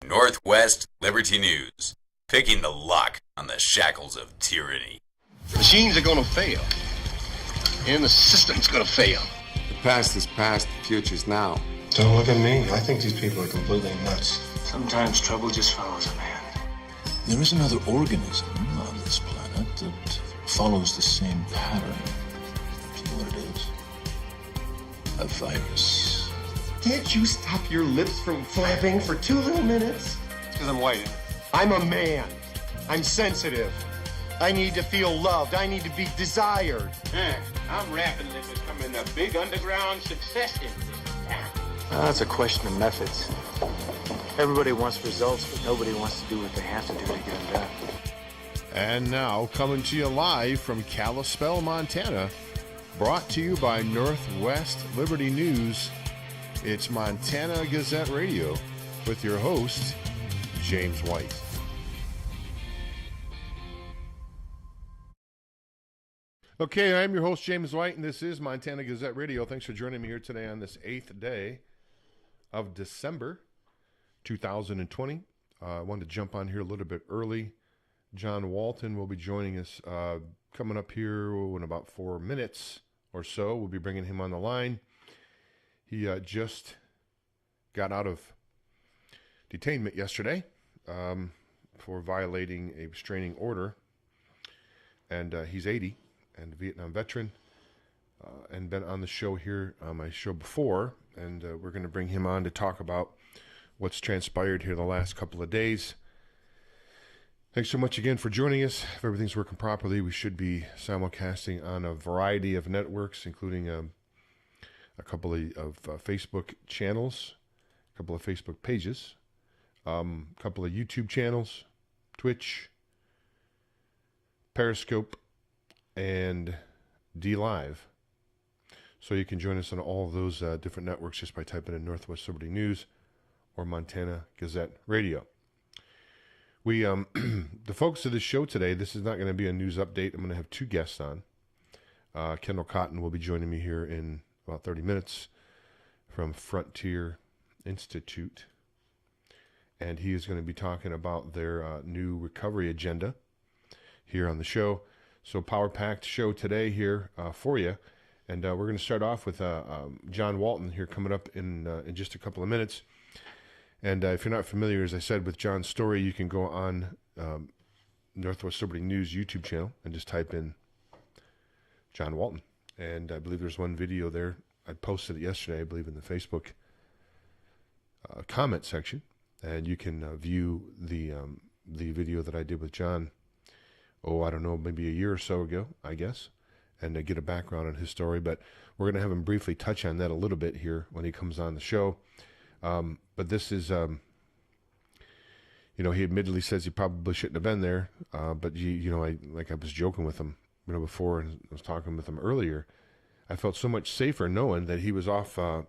Northwest Liberty News, picking the lock on the shackles of tyranny. Machines are going to fail, and the system's going to fail. The past is past, the future's now. Don't look at me. I think these people are completely nuts. Sometimes trouble just follows a man. There is another organism on this planet that follows the same pattern. Do you know what it is? A virus. Can't you stop your lips from flapping for 2 little minutes? It's because I'm white. I'm a man. I'm sensitive. I need to feel loved. I need to be desired. I'm rapidly becoming a big underground success in this town. That's a question of methods. Everybody wants results, but nobody wants to do what they have to do to get them done. And now, coming to you live from Kalispell, Montana, brought to you by Northwest Liberty News, it's Montana Gazette Radio with your host, James White. Okay, I'm your host, James White, and this is Montana Gazette Radio. Thanks for joining me here today on this 8th day of December 2020. I wanted to jump on here a little bit early. John Walton will be joining us coming up here in about 4 minutes or so. We'll be bringing him on the line. He just got out of detainment yesterday for violating a restraining order, and he's 80. And a Vietnam veteran, and been on the show here, on my show before, and we're going to bring him on to talk about what's transpired here the last couple of days. Thanks so much again for joining us. If everything's working properly, we should be simulcasting on a variety of networks, including a couple of Facebook channels, a couple of Facebook pages, a couple of YouTube channels, Twitch, Periscope, and D-Live. So you can join us on all of those different networks just by typing in Northwest Liberty News or Montana Gazette Radio. We, the focus of this show today, this is not going to be a news update. I'm going to have 2 guests on. Kendall Cotton will be joining me here in about 30 minutes from Frontier Institute. And he is going to be talking about their new recovery agenda here on the show. So power-packed show today here for you. And we're going to start off with John Walton here coming up in just a couple of minutes. And if you're not familiar, as I said, with John's story, you can go on Northwest Liberty News YouTube channel and just type in John Walton. And I believe there's one video there. I posted it yesterday, I believe, in the Facebook comment section. And you can view the video that I did with John, I don't know, maybe a year or so ago, I guess, and get a background on his story. But we're going to have him briefly touch on that a little bit here when he comes on the show. But this is, he admittedly says he probably shouldn't have been there. But, I was joking with him, before, and I was talking with him earlier. I felt so much safer knowing that he was off, that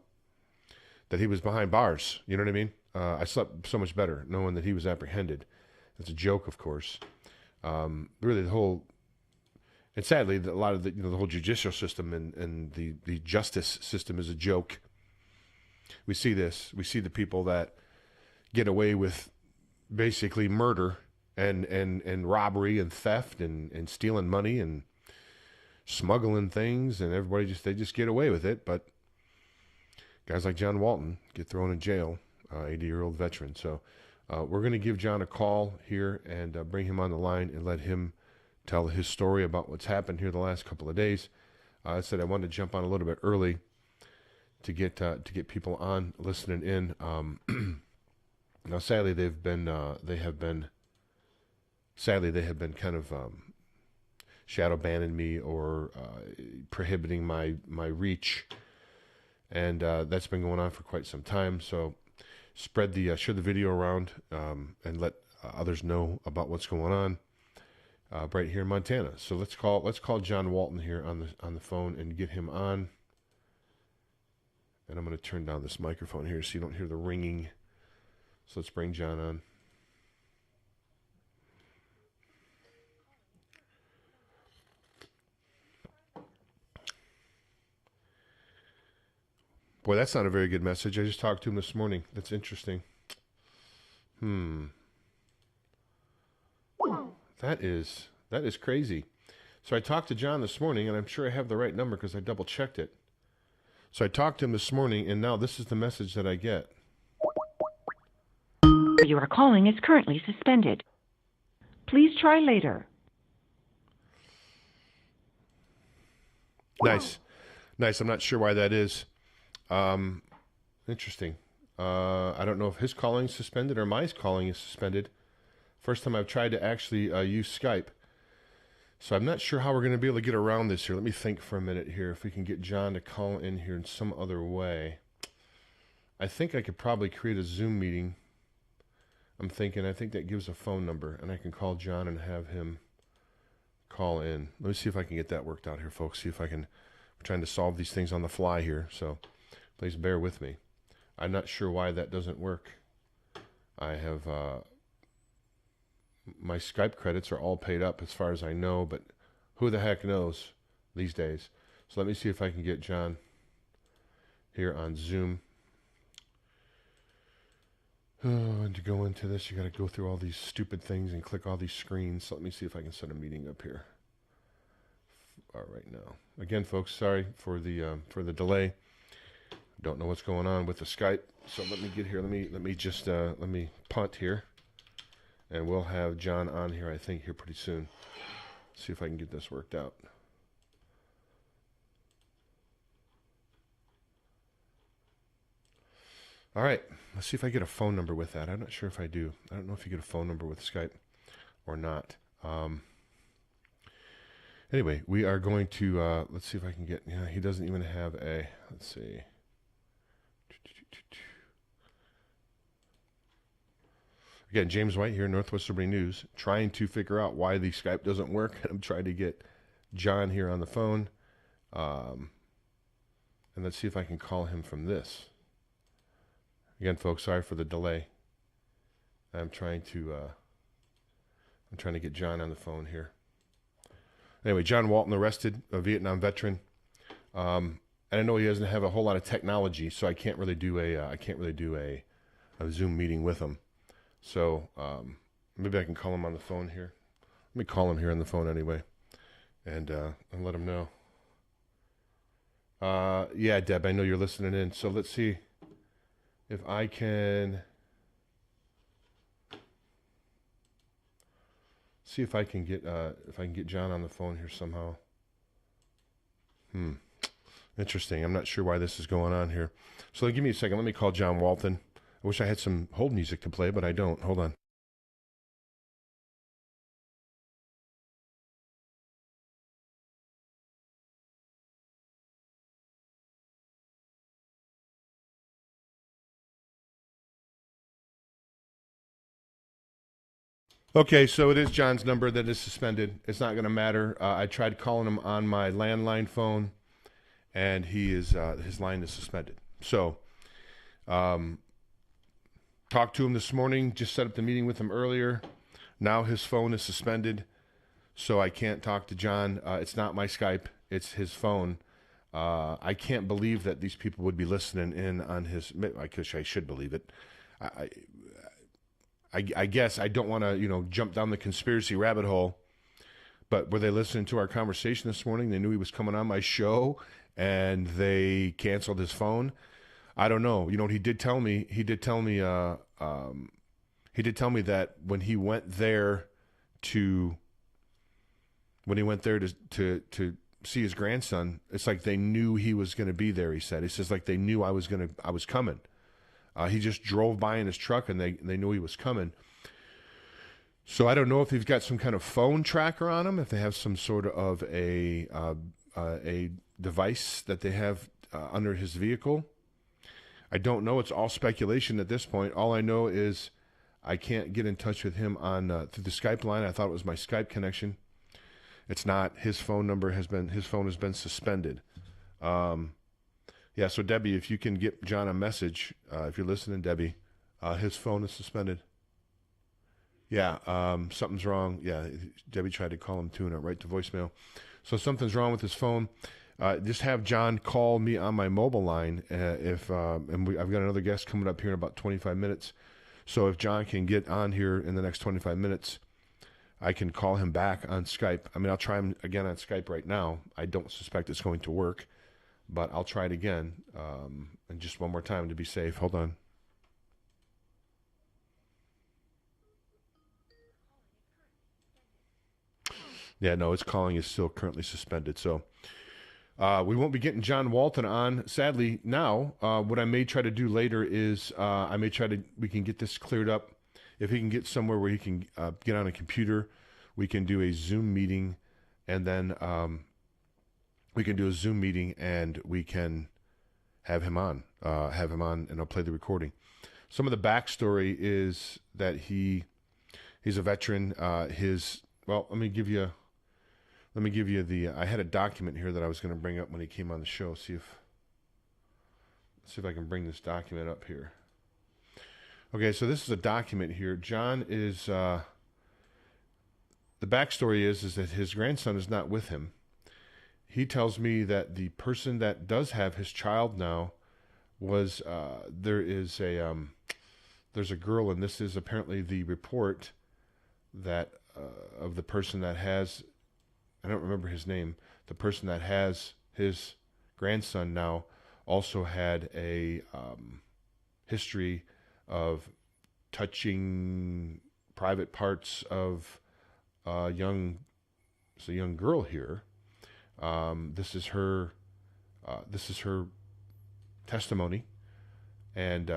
he was behind bars. You know what I mean? I slept so much better knowing that he was apprehended. It's a joke, of course. Really the whole, and sadly, a lot of the whole judicial system and the justice system is a joke. We see this. We see the people that get away with basically murder and robbery and theft and stealing money and smuggling things, and everybody they just get away with it. But guys like John Walton get thrown in jail, 80-year-old veteran. So we're going to give John a call here and bring him on the line and let him tell his story about what's happened here the last couple of days. I said I wanted to jump on a little bit early to get people on listening in. Now, sadly, they have been kind of shadow banning me or prohibiting my reach, and that's been going on for quite some time. So share the video around and let others know about what's going on right here in Montana. So let's call John Walton here on the phone and get him on. And I'm going to turn down this microphone here so you don't hear the ringing. So let's bring John on. Boy, that's not a very good message. I just talked to him this morning. That's interesting. That is crazy. So I talked to John this morning, and I'm sure I have the right number because I double-checked it. So I talked to him this morning, and now this is the message that I get. You are calling is currently suspended. Please try later. Nice. I'm not sure why that is. Interesting. I don't know if his calling is suspended or my calling is suspended. First time I've tried to actually use Skype. So I'm not sure how we're going to be able to get around this here. Let me think for a minute here. If we can get John to call in here in some other way. I think I could probably create a Zoom meeting. I think that gives a phone number, and I can call John and have him call in. Let me see if I can get that worked out here, folks. See if I can. We're trying to solve these things on the fly here, so please bear with me. I'm not sure why that doesn't work. I have my Skype credits are all paid up as far as I know, but who the heck knows these days. So let me see if I can get John here on Zoom. And to go into this, you got to go through all these stupid things and click all these screens. So let me see if I can set a meeting up here. All right now. Again, folks, sorry for the delay. Don't know what's going on with the Skype. So let me get here. Let me punt here, and we'll have John on here. I think here pretty soon. See if I can get this worked out. All right, let's see if I get a phone number with that. I'm not sure if I do. I don't know if you get a phone number with Skype or not. Anyway, we are going to, let's see if I can get, he doesn't even have a, let's see. Again, James White here, Northwest Liberty News, trying to figure out why the Skype doesn't work. I'm trying to get John here on the phone. And let's see if I can call him from this. Again, folks, sorry for the delay. I'm trying to get John on the phone here. Anyway, John Walton arrested, a Vietnam veteran. And I know he doesn't have a whole lot of technology, so I can't really do a Zoom meeting with him. So maybe I can call him on the phone here. Let me call him here on the phone anyway, and let him know. Yeah, Deb, I know you're listening in. So let's see if I can get John on the phone here somehow. Interesting. I'm not sure why this is going on here. So give me a second. Let me call John Walton. I wish I had some hold music to play, but I don't. Hold on. Okay, so it is John's number that is suspended. It's not going to matter. I tried calling him on my landline phone, and his line is suspended. So, talked to him this morning, just set up the meeting with him earlier. Now his phone is suspended, so I can't talk to John. It's not my Skype. It's his phone. I can't believe that these people would be listening in on his... I should believe it. I guess I don't want to, jump down the conspiracy rabbit hole, but were they listening to our conversation this morning? They knew he was coming on my show, and they canceled his phone. I don't know. He did tell me that when he went there to see his grandson, it's like they knew he was going to be there. He says like they knew I was coming. He just drove by in his truck, and they knew he was coming. So I don't know if he's got some kind of phone tracker on him, if they have some sort of a device that they have under his vehicle. I don't know. It's all speculation at this point. All I know is I can't get in touch with him on through the Skype line. I thought it was my Skype connection. It's not. His phone has been suspended. Yeah, so Debbie, if you can get John a message, if you're listening, Debbie, his phone is suspended. Yeah, something's wrong. Yeah, Debbie tried to call him too, and it right to voicemail. So something's wrong with his phone. Just have John call me on my mobile line. I've got another guest coming up here in about 25 minutes. So if John can get on here in the next 25 minutes, I can call him back on Skype. I mean, I'll try him again on Skype right now. I don't suspect it's going to work, but I'll try it again, and just one more time to be safe. Hold on. Yeah, no, its calling is still currently suspended. So we won't be getting John Walton on, sadly, now. What I may try to do later is we can get this cleared up. If he can get somewhere where he can get on a computer, we can do a Zoom meeting, and then we can do a Zoom meeting, and we can have him on, and I'll play the recording. Some of the backstory is that he's a veteran. Let me give you I had a document here that I was going to bring up when he came on the show. See if I can bring this document up here. Okay, so this is a document here. John is, the backstory is that his grandson is not with him. He tells me that the person that does have his child now was, there's a girl, and this is apparently the report that, of the person that has, I don't remember his name, the person that has his grandson now also had a history of touching private parts of a young girl here. This is her testimony, and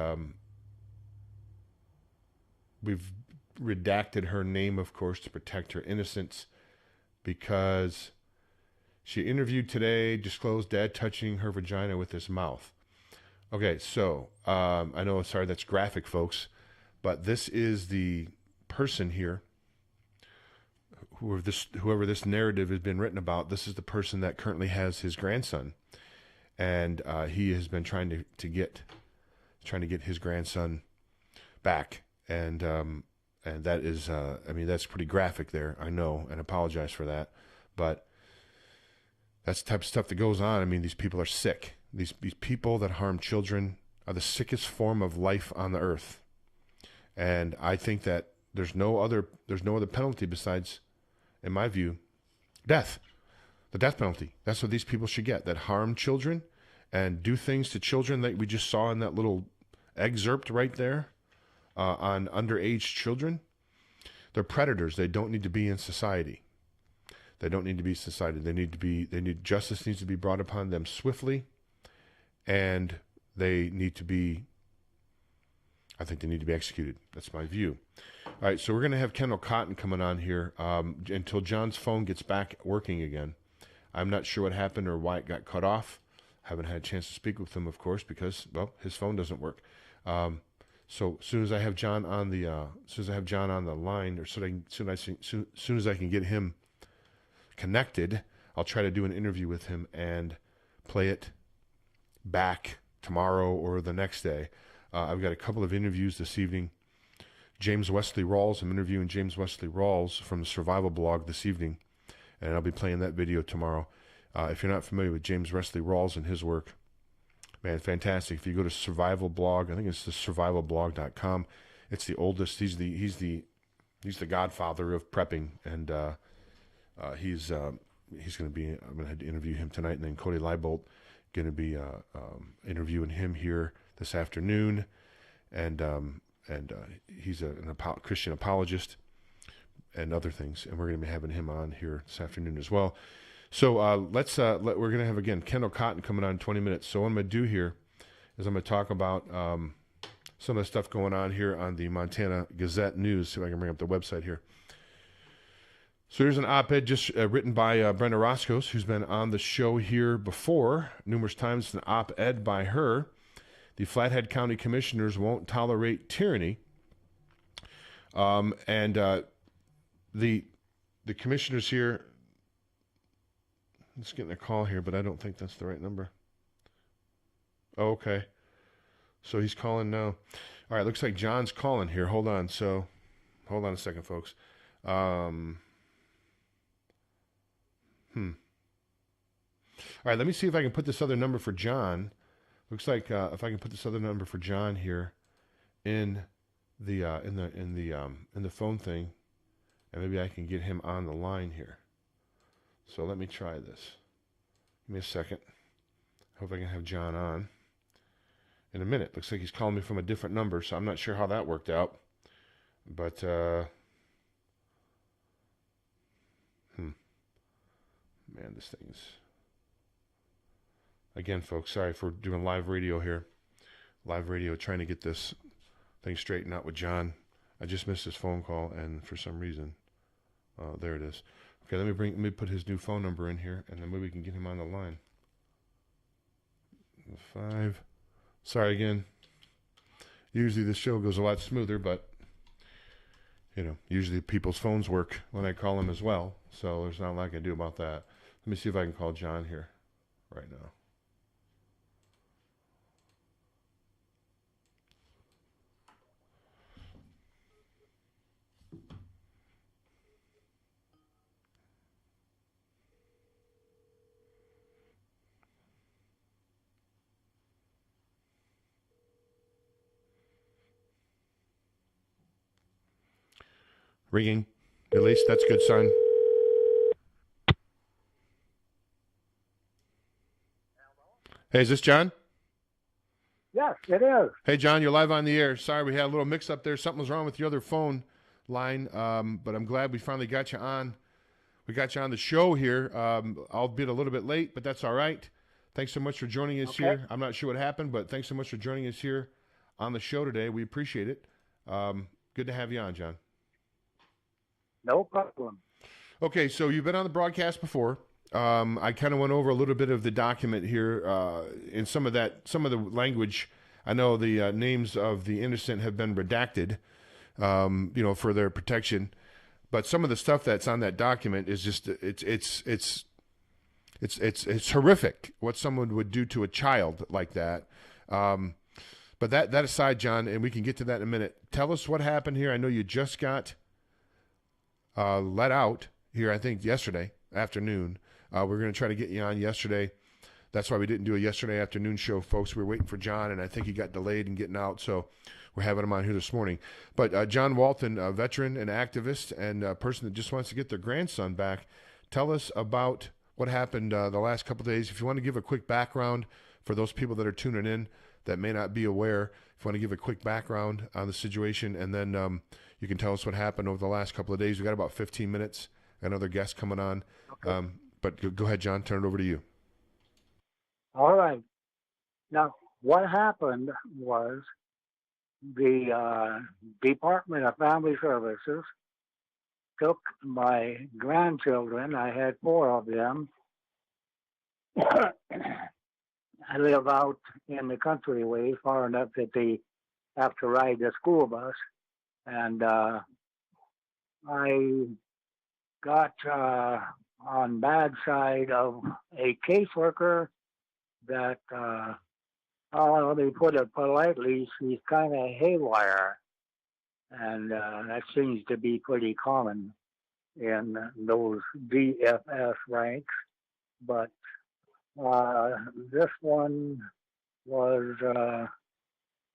we've redacted her name, of course, to protect her innocence, because she interviewed today, disclosed dad touching her vagina with his mouth. Okay, so I know, sorry, that's graphic, folks, but this is the person here, whoever this narrative has been written about. This is the person that currently has his grandson, and he has been trying to get his grandson back, and that is, I mean, that's pretty graphic there, I know, and I apologize for that, but that's the type of stuff that goes on. I mean, these people are sick. These people that harm children are the sickest form of life on the earth, and I think that there's no other penalty besides, in my view, death. The death penalty. That's what these people should get, that harm children and do things to children that we just saw in that little excerpt right there on underage children. They're predators. They don't need to be in society. They don't need to be in society. Justice needs to be brought upon them swiftly, and I think they need to be executed. That's my view. All right, so we're going to have Kendall Cotton coming on here until John's phone gets back working again. I'm not sure what happened or why it got cut off. Haven't had a chance to speak with him, of course, because, well, his phone doesn't work. So as soon as I have John on the line, or soon as I can get him connected, I'll try to do an interview with him and play it back tomorrow or the next day. I've got a couple of interviews this evening. James Wesley Rawls, I'm interviewing James Wesley Rawls from the Survival Blog this evening, and I'll be playing that video tomorrow. If you're not familiar with James Wesley Rawls and his work, man, fantastic. If you go to Survival Blog, I think it's the survivalblog.com. It's the oldest. He's the godfather of prepping, and he's going to be. I'm going to interview him tonight, and then Cody Leibolt going to be interviewing him here this afternoon, and he's a Christian apologist and other things, and we're going to be having him on here this afternoon as well. So we're going to have, again, Kendall Cotton coming on in 20 minutes. So what I'm going to do here is I'm going to talk about some of the stuff going on here on the Montana Gazette News. See if I can bring up the website here. So here's an op-ed just written by Brenda Roscoe, who's been on the show here before numerous times. It's an op-ed by her. The Flathead County Commissioners won't tolerate tyranny. And the commissioners here, I'm just getting a call here, but I don't think that's the right number. Oh, okay. So he's calling now. All right, looks like John's calling here. Hold on. So hold on a second, folks. All right, let me see if I can put this other number for John. Looks like if I can put this other number for John here in in the phone thing, and maybe I can get him on the line here. So let me try this. Give me a second. Hope I can have John on in a minute. Looks like he's calling me from a different number, so I'm not sure how that worked out. But man, this thing's, again, folks, sorry for doing live radio here. Live radio, trying to get this thing straightened out with John. I just missed his phone call, and for some reason, there it is. Okay, let me put his new phone number in here, and then maybe we can get him on the line. 5. Sorry again. Usually this show goes a lot smoother, but usually people's phones work when I call them as well, so there's not a lot I can do about that. Let me see if I can call John here right now. Ringing. At least that's a good sign. Hey, is this John? Yes, it is. Hey, John, you're live on the air. Sorry, we had a little mix-up there. Something was wrong with your other phone line, but I'm glad we finally got you on. We got you on the show here, albeit a little bit late, but that's all right. Thanks so much for joining us here. I'm not sure what happened, but thanks so much for joining us here on the show today. We appreciate it. Good to have you on, John. No problem. Okay, so you've been on the broadcast before. I kind of went over a little bit of the document here, and some of the language. I know the names of the innocent have been redacted, for their protection. But some of the stuff that's on that document is just it's horrific what someone would do to a child like that. But that aside, John, and we can get to that in a minute. Tell us what happened here. I know you just got let out here, I think, yesterday afternoon. We're going to try to get you on yesterday. That's why we didn't do a yesterday afternoon show, folks. We were waiting for John, and I think he got delayed in getting out, so we're having him on here this morning. But John Walton, a veteran and activist and a person that just wants to get their grandson back, tell us about what happened the last couple of days. If you want to give a quick background for those people that are tuning in that may not be aware, if you want to give a quick background on the situation, and then you can tell us what happened over the last couple of days. We've got about 15 minutes. Got another guest coming on. Okay. But go ahead, John. Turn it over to you. All right. Now, what happened was the Department of Family Services took my grandchildren. I had 4 of them. I live out in the country way, far enough that they have to ride the school bus. And I got on bad side of a caseworker that, let me put it politely, she's kind of haywire. And that seems to be pretty common in those DFS ranks. But this one was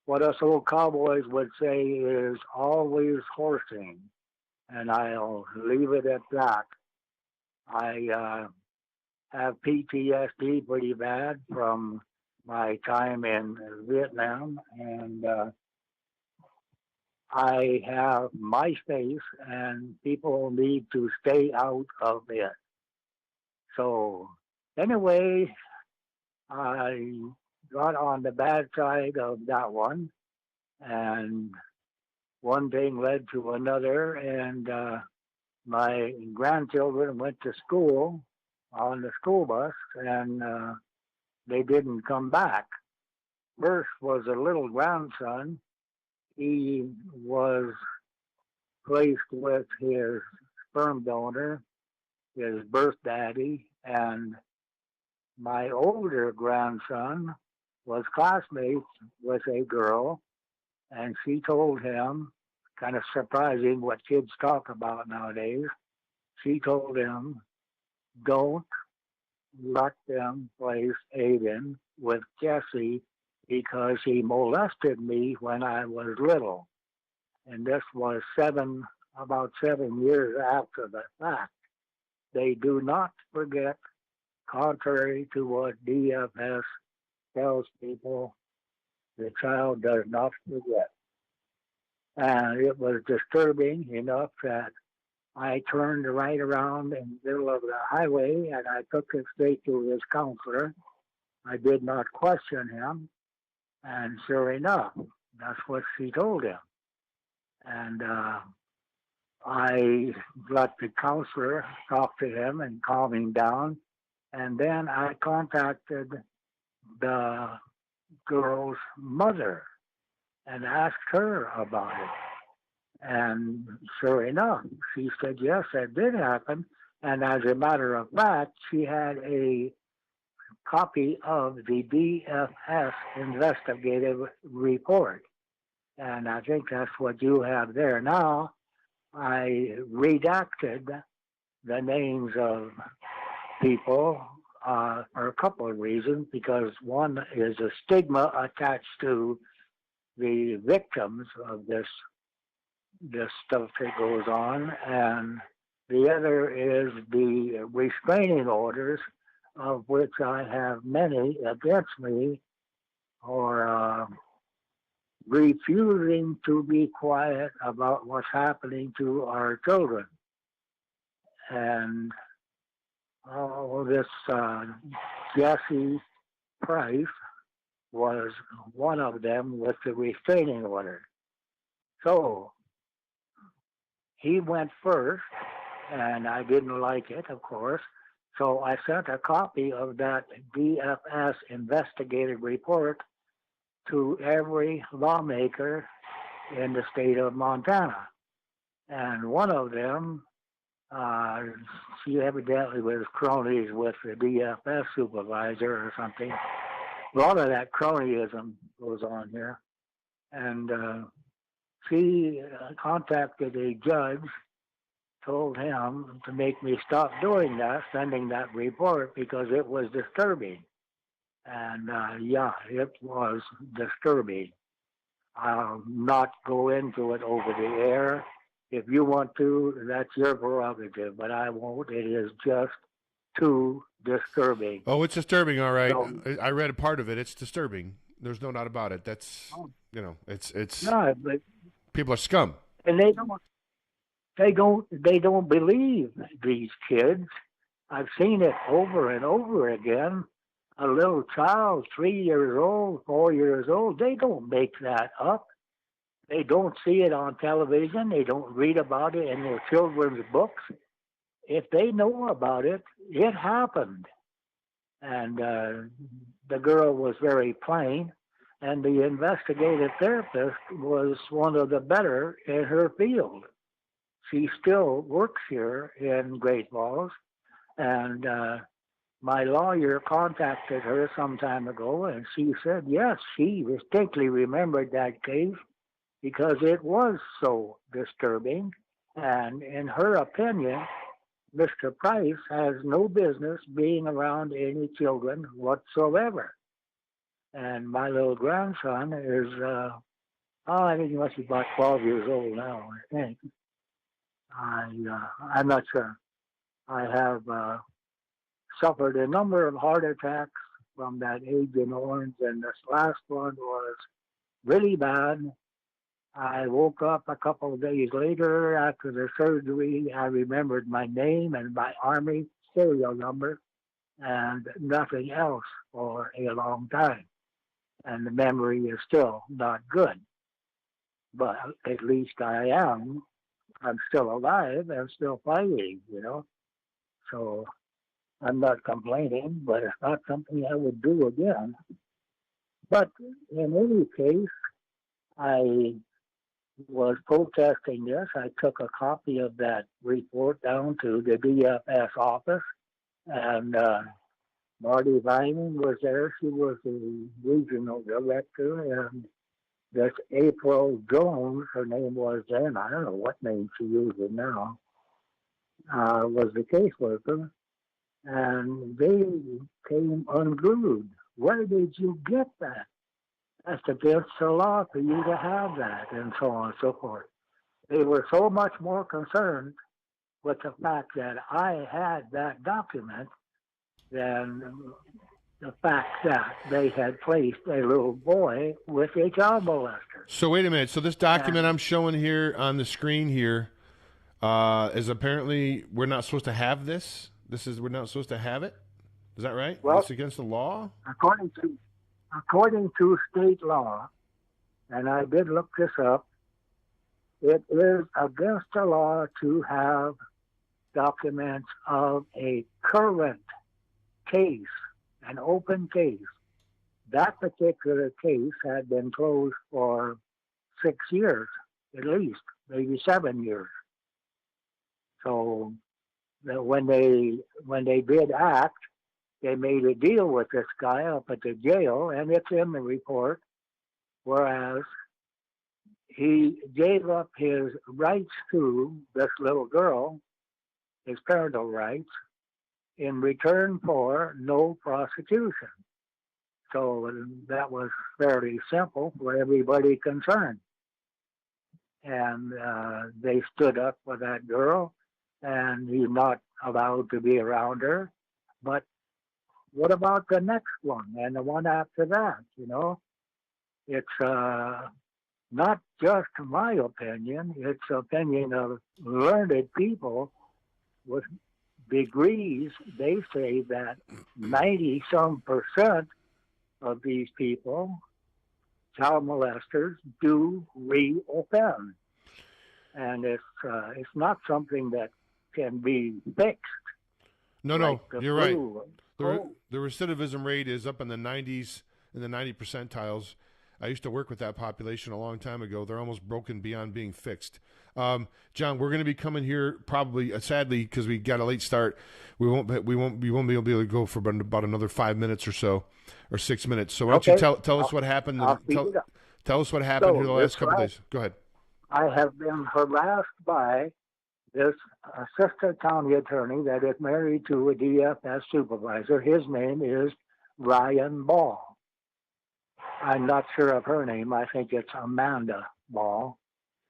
what us old cowboys would say is always horsing. And I'll leave it at that. I have PTSD pretty bad from my time in Vietnam, and I have MySpace, and people need to stay out of it. So anyway, I got on the bad side of that one, and one thing led to another, and my grandchildren went to school on the school bus, and they didn't come back. First was a little grandson. He was placed with his sperm donor, his birth daddy, and my older grandson was classmates with a girl, and she told him, kind of surprising what kids talk about nowadays, she told him, don't let them place Aiden with Jesse because he molested me when I was little. and this was about 7 years after the fact. They do not forget, contrary to what DFS tells people, the child does not forget. And it was disturbing enough that I turned right around in the middle of the highway and I took it straight to his counselor. I did not question him. And sure enough, that's what she told him. And I let the counselor talk to him and calm him down. And then I contacted the girl's mother and asked her about it. And sure enough, she said, yes, that did happen. And as a matter of fact, she had a copy of the DFS investigative report. And I think that's what you have there. Now, I redacted the names of people for a couple of reasons, because one is a stigma attached to the victims of this stuff that goes on, and the other is the restraining orders, of which I have many against me for refusing to be quiet about what's happening to our children. And this Jesse Price was one of them with the restraining order. So he went first, and I didn't like it, of course. So I sent a copy of that DFS investigative report to every lawmaker in the state of Montana. And one of them, she evidently was cronies with the DFS supervisor or something. A lot of that cronyism goes on here. And she contacted a judge, told him to make me stop doing that, sending that report, because it was disturbing. And yeah, it was disturbing. I'll not go into it over the air. If you want to, that's your prerogative, but I won't. It is just too disturbing. Oh, it's disturbing, all right. So, I read a part of it. It's disturbing. There's no doubt about it. That's, it's no, but people are scum. And they don't believe these kids. I've seen it over and over again. A little child, 3 years old, 4 years old, they don't make that up. They don't see it on television. They don't read about it in their children's books. If they know about it, it happened. And the girl was very plain, and the investigative therapist was one of the better in her field. She still works here in Great Falls, and my lawyer contacted her some time ago, and she said, yes, she distinctly remembered that case because it was so disturbing. And in her opinion, Mr. Price has no business being around any children whatsoever. And my little grandson is, I think he must be about 12 years old now, I think. I'm not sure. I have suffered a number of heart attacks from that Agent Orange, and this last one was really bad. I woke up a couple of days later after the surgery. I remembered my name and my Army serial number and nothing else for a long time. And the memory is still not good. But at least I'm still alive and still fighting, So I'm not complaining, but it's not something I would do again. But in any case, I was protesting this. I took a copy of that report down to the DFS office, and Marty Vining was there. She was the regional director, and this April Jones, her name was then, I don't know what name she uses now, was the caseworker, and they came unglued. Where did you get that? That's against the law for you to have that, and so on and so forth. they were so much more concerned with the fact that I had that document than the fact that they had placed a little boy with a child molester. So wait a minute. So this document I'm showing here on the screen here is apparently we're not supposed to have this. We're not supposed to have it. Is that right? Well, it's against the law. According to state law, and I did look this up, it is against the law to have documents of a current case, an open case. That particular case had been closed for 6 years, at least, maybe 7 years. So when they did act, they made a deal with this guy up at the jail, and it's in the report, whereas he gave up his rights to this little girl, his parental rights, in return for no prosecution. So that was fairly simple for everybody concerned. And they stood up for that girl, and he's not allowed to be around her. But what about the next one and the one after that? You know, it's not just my opinion, it's the opinion of learned people with degrees. They say that 90-some% of these people, child molesters, do reoffend. And it's not something that can be fixed. No, you're right. The recidivism rate is up in the 90s, in the 90 percentiles. I used to work with that population a long time ago. They're almost broken beyond being fixed. John, we're going to be coming here probably, sadly, because we got a late start. We won't be able to go for about another 5 minutes or so, or 6 minutes. So why don't you tell us what happened? Tell us what happened here the last couple of days. Go ahead. I have been harassed by this assistant county attorney that is married to a DFS supervisor. His name is Ryan Ball. I'm not sure of her name. I think it's Amanda Ball.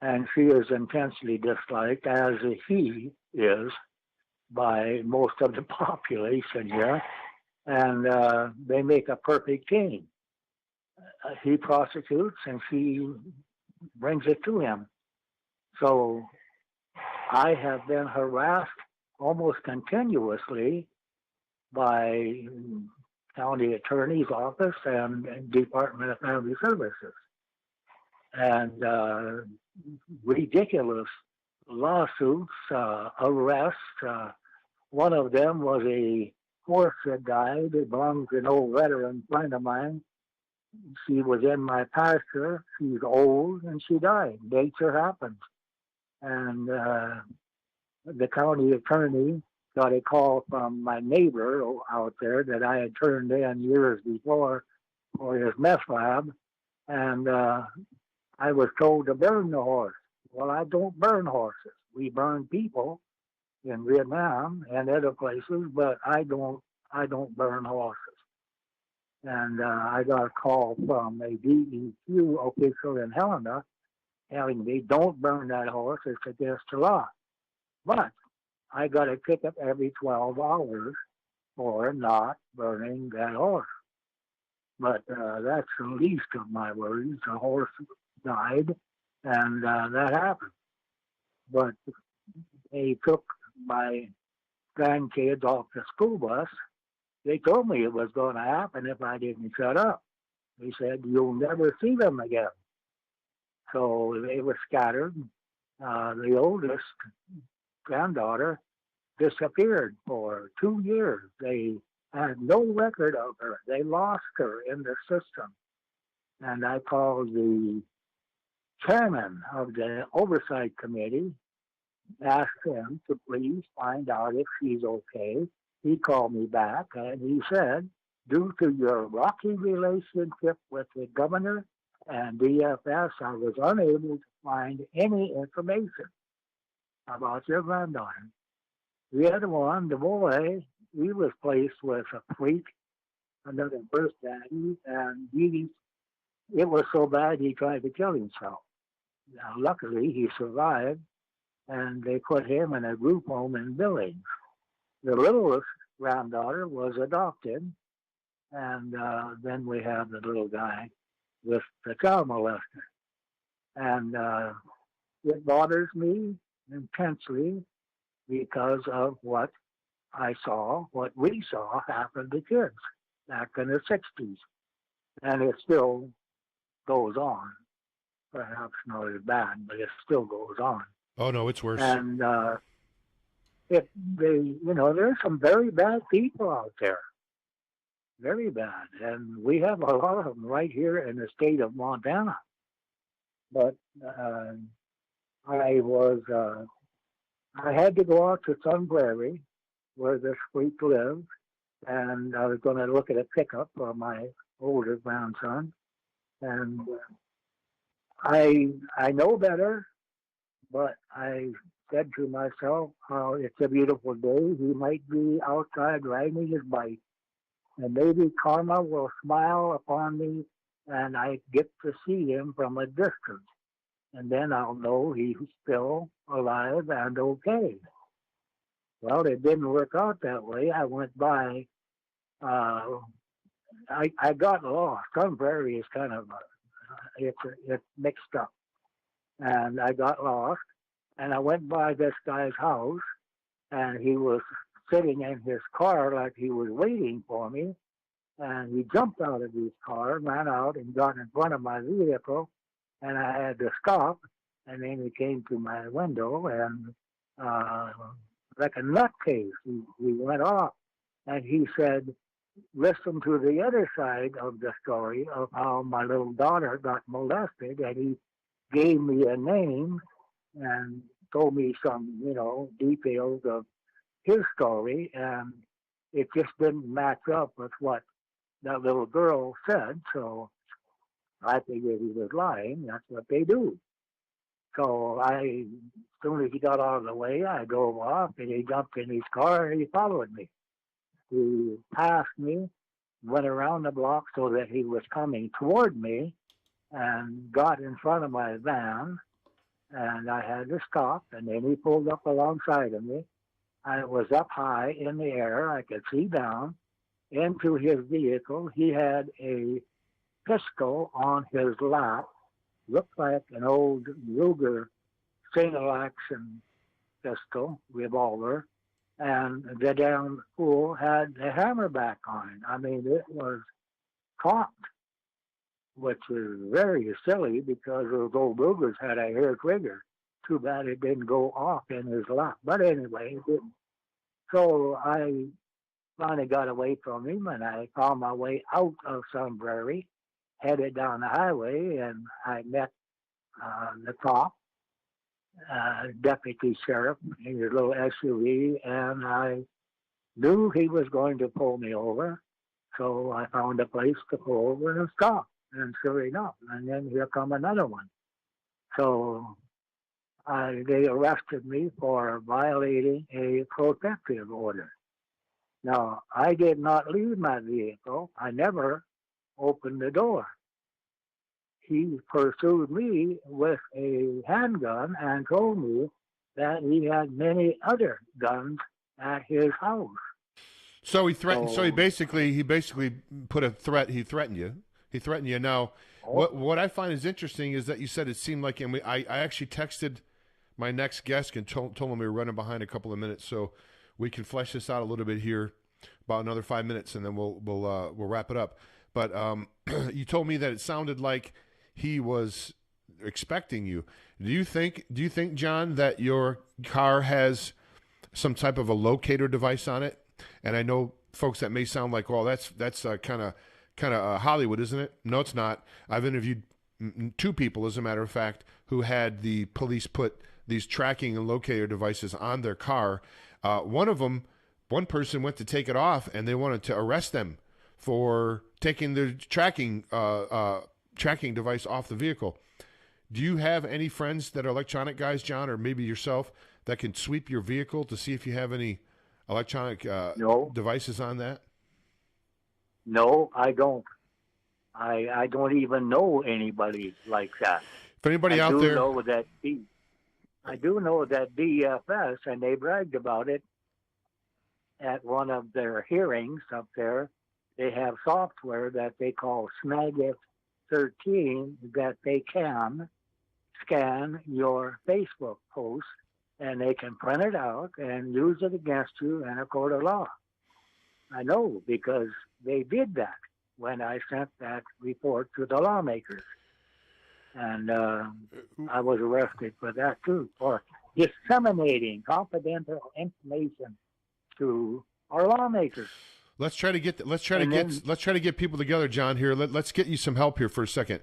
And she is intensely disliked, as he is, by most of the population here. And they make a perfect team. He prosecutes and she brings it to him. So I have been harassed almost continuously by county attorney's office and Department of Family Services. And ridiculous lawsuits, arrests. One of them was a horse that died. It belonged to an old veteran friend of mine. She was in my pasture. She's old and she died. Nature happens. And the county attorney got a call from my neighbor out there that I had turned in years before for his meth lab. And I was told to burn the horse. Well, I don't burn horses. We burn people in Vietnam and other places, but I don't burn horses. And I got a call from a DEQ official in Helena telling me, don't burn that horse, it's against the law. But I got a ticket every 12 hours for not burning that horse. But that's the least of my worries. The horse died, and that happened. But they took my grandkids off the school bus. They told me it was going to happen if I didn't shut up. They said, you'll never see them again. So they were scattered. The oldest granddaughter disappeared for 2 years. They had no record of her. They lost her in the system. And I called the chairman of the oversight committee, asked him to please find out if she's okay. He called me back and he said, due to your rocky relationship with the governor and DFS, I was unable to find any information about your granddaughter. The other one, the boy, he was placed with a freak, another birth daddy, and it was so bad he tried to kill himself. luckily, he survived, and they put him in a group home in Billings. The littlest granddaughter was adopted, and then we have the little guy with the child molester. And it bothers me intensely because of what we saw happen to kids back in the 60s. And it still goes on. Perhaps not as bad, but it still goes on. Oh, no, it's worse. And there's some very bad people out there. Very bad. And we have a lot of them right here in the state of Montana. But I had to go out to Sun Prairie, where this freak lives, and I was going to look at a pickup for my older grandson. And I know better, but I said to myself, it's a beautiful day. He might be outside riding his bike, and maybe karma will smile upon me, and I get to see him from a distance. And then I'll know he's still alive and okay. Well, it didn't work out that way. I went by. I got lost. Sun Prairie is kind of it's mixed up, and I got lost. And I went by this guy's house, and he was sitting in his car like he was waiting for me. And he jumped out of his car, ran out, and got in front of my vehicle. And I had to stop, and then he came to my window, and like a nutcase, he went off. And he said, listen to the other side of the story of how my little daughter got molested, and he gave me a name and told me some, details of his story, and it just didn't match up with what that little girl said, so I figured he was lying. That's what they do. So as soon as he got out of the way, I drove off, and he jumped in his car, and he followed me. He passed me, went around the block so that he was coming toward me, and got in front of my van, and I had to stop, and then he pulled up alongside of me. I was up high in the air. I could see down into his vehicle. He had a pistol on his lap, looked like an old Ruger single-action pistol, revolver, and the damn fool had a hammerback on it. I mean, it was cocked, which is very silly because those old Rugers had a hair trigger. Too bad it didn't go off in his lap. But anyway, it didn't. So I finally got away from him, and I found my way out of Sun Prairie, headed down the highway, and I met the cop, deputy sheriff in his little SUV, and I knew he was going to pull me over. So I found a place to pull over and stop. And sure enough, and then here come another one. So they arrested me for violating a protective order. Now, I did not leave my vehicle. I never opened the door. He pursued me with a handgun and told me that he had many other guns at his house. So he threatened. So he basically put a threat. He threatened you. He threatened you. Now, what I find is interesting is that you said it seemed like, and I actually texted my next guest and told him we were running behind a couple of minutes, so we can flesh this out a little bit here, about another 5 minutes, and then we'll wrap it up. But you told me that it sounded like he was expecting you. Do you think, John, that your car has some type of a locator device on it? And I know folks that may sound like, well, that's kind of Hollywood, isn't it? No, it's not. I've interviewed two people, as a matter of fact, who had the police put these tracking and locator devices on their car. One person went to take it off, and they wanted to arrest them for taking the tracking device off the vehicle. Do you have any friends that are electronic guys, John, or maybe yourself, that can sweep your vehicle to see if you have any electronic devices on that? No, I don't. I don't even know anybody like that. If anybody out there, I do know that DFS, and they bragged about it at one of their hearings up there. They have software that they call Snagit 13 that they can scan your Facebook post, and they can print it out and use it against you in a court of law. I know because they did that when I sent that report to the lawmakers. And I was arrested for that too, for disseminating confidential information to our lawmakers. let's try to get people together, John. Here, let's get you some help here for a second.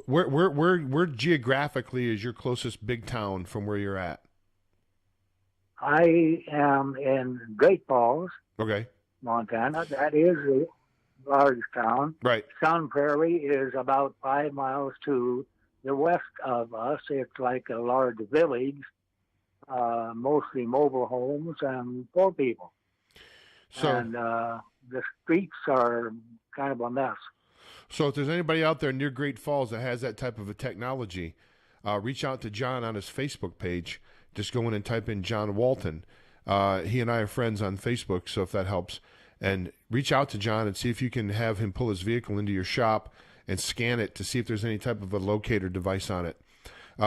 Where geographically is your closest big town from where you're at? I am in Great Falls, Okay. Montana. That is a large town. Right. Sun Prairie is about 5 miles to the west of us. It's like a large village, mostly mobile homes and poor people. And the streets are kind of a mess. So if there's anybody out there near Great Falls that has that type of a technology, reach out to John on his Facebook page. Just go in and type in John Walton. He and I are friends on Facebook, so if that helps. And reach out to John and see if you can have him pull his vehicle into your shop and scan it to see if there's any type of a locator device on it.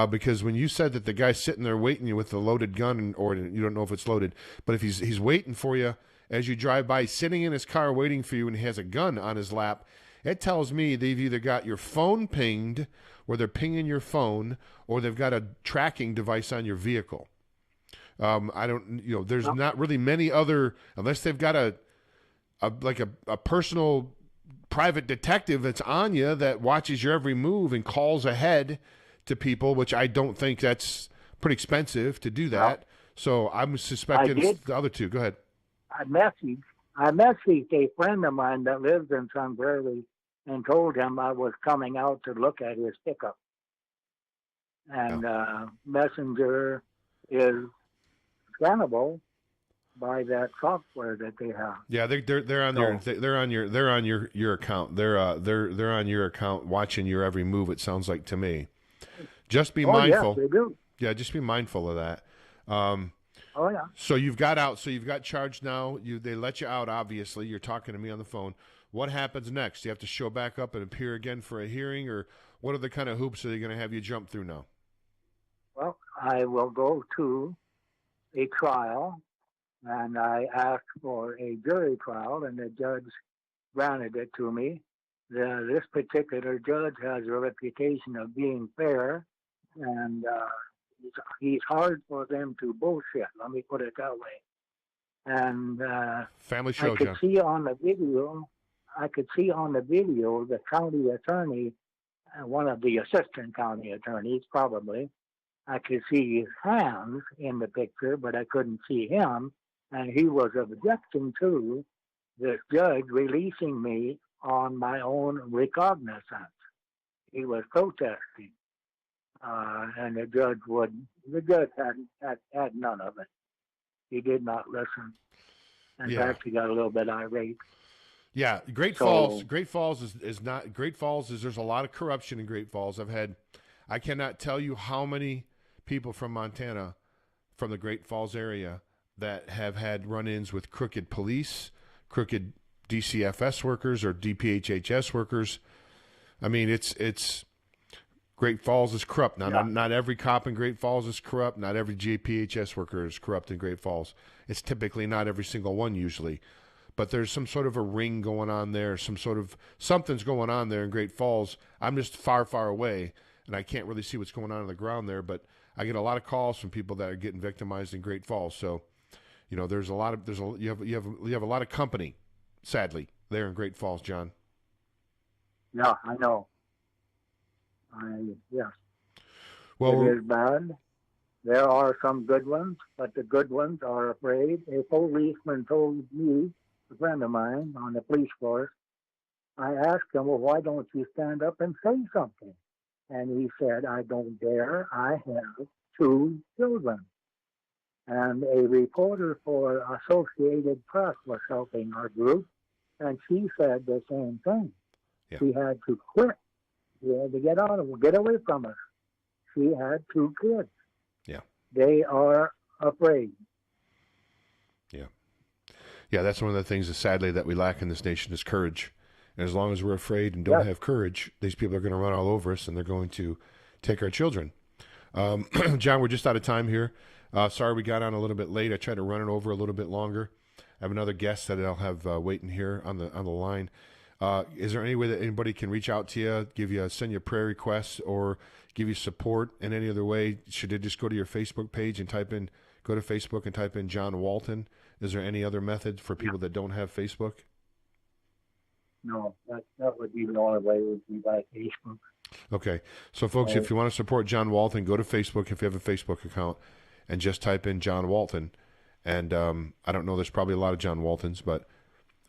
Because when you said that the guy's sitting there waiting you with a loaded gun, or you don't know if it's loaded, but if he's waiting for you as you drive by, sitting in his car waiting for you, and he has a gun on his lap, it tells me they've either got your phone pinged, where they're pinging your phone, or they've got a tracking device on your vehicle. There's not really many other, unless they've got a personal private detective that's on you that watches your every move and calls ahead to people, which I don't think that's pretty expensive to do that. So I'm suspecting it's the other two. Go ahead. I messaged a friend of mine that lives in Sun Prairie and told him I was coming out to look at his pickup. And Messenger is scannable by that software that they have. Yeah, they're on your account. They're on your account watching your every move. It sounds like to me. Just be mindful. Yeah, they do. Yeah, just be mindful of that. Oh yeah. So you've got charged now. They let you out. Obviously, you're talking to me on the phone. What happens next? Do you have to show back up and appear again for a hearing, or what are the kind of hoops that they're going to have you jump through now? Well, I will go to a trial, and I asked for a jury trial, and the judge granted it to me. This particular judge has a reputation of being fair, and he's hard for them to bullshit. Let me put it that way. And family show, I could John. see on the video the county attorney, one of the assistant county attorneys probably. I could see his hands in the picture, but I couldn't see him. And he was objecting to this judge releasing me on my own recognizance. He was protesting. And the judge had none of it. He did not listen. In fact, he got a little bit irate. Yeah, Great Falls is not. Great Falls is, there's a lot of corruption in Great Falls. I cannot tell you how many people from Montana, from the Great Falls area, that have had run-ins with crooked police, crooked DCFS workers or DPHHS workers. I mean, it's Great Falls is corrupt. Now, not every cop in Great Falls is corrupt. Not every GPHS worker is corrupt in Great Falls. It's typically not every single one usually. But there's some sort of a ring going on there, something's going on there in Great Falls. I'm just far, far away, and I can't really see what's going on the ground there, but I get a lot of calls from people that are getting victimized in Great Falls. So, you have a lot of company, sadly, there in Great Falls, John. Yeah, I know. Yes. Well, it is bad. There are some good ones, but the good ones are afraid. A policeman told me, a friend of mine on the police force, I asked him, well, why don't you stand up and say something? And he said, I don't dare. I have 2 children. And a reporter for Associated Press was helping our group, and she said the same thing. Yeah. She had to quit. She had to get away from us. she had 2 kids. Yeah. They are afraid. Yeah, that's one of the things that sadly that we lack in this nation is courage. And as long as we're afraid and don't have courage, these people are going to run all over us and they're going to take our children. John, we're just out of time here. Sorry we got on a little bit late. I tried to run it over a little bit longer. I have another guest that I'll have waiting here on the line. Is there any way that anybody can reach out to you, send you prayer requests, or give you support in any other way? Should they just go to your Facebook page and go to Facebook and type in John Walton? Is there any other method for people that don't have Facebook? No, that would be the only way, would be by Facebook. Okay. So, folks, if you want to support John Walton, go to Facebook if you have a Facebook account and just type in John Walton. And I don't know, there's probably a lot of John Waltons, but